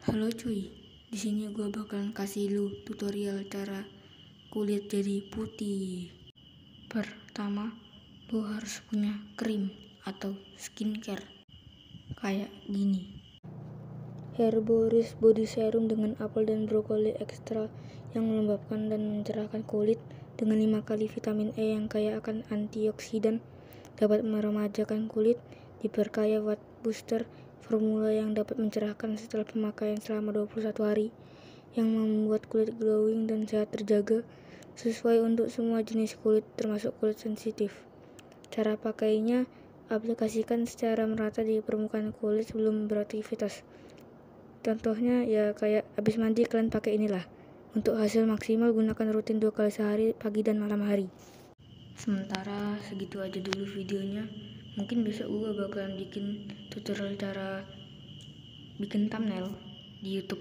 Halo cuy, di sini gue bakalan kasih lu tutorial cara kulit jadi putih. Pertama, lu harus punya krim atau skincare kayak gini. Herboris Body Serum dengan apel dan brokoli ekstra yang melembabkan dan mencerahkan kulit dengan 5 kali vitamin E yang kaya akan antioksidan, dapat meremajakan kulit, diperkaya Watt Booster, formula yang dapat mencerahkan setelah pemakaian selama 21 hari, yang membuat kulit glowing dan sehat terjaga, sesuai untuk semua jenis kulit termasuk kulit sensitif. Cara pakainya, aplikasikan secara merata di permukaan kulit sebelum beraktivitas. Contohnya ya kayak habis mandi kalian pakai inilah. Untuk hasil maksimal gunakan rutin 2 kali sehari, pagi dan malam hari. Sementara segitu aja dulu videonya. Mungkin besok gue bakalan bikin tutorial cara bikin thumbnail di YouTube.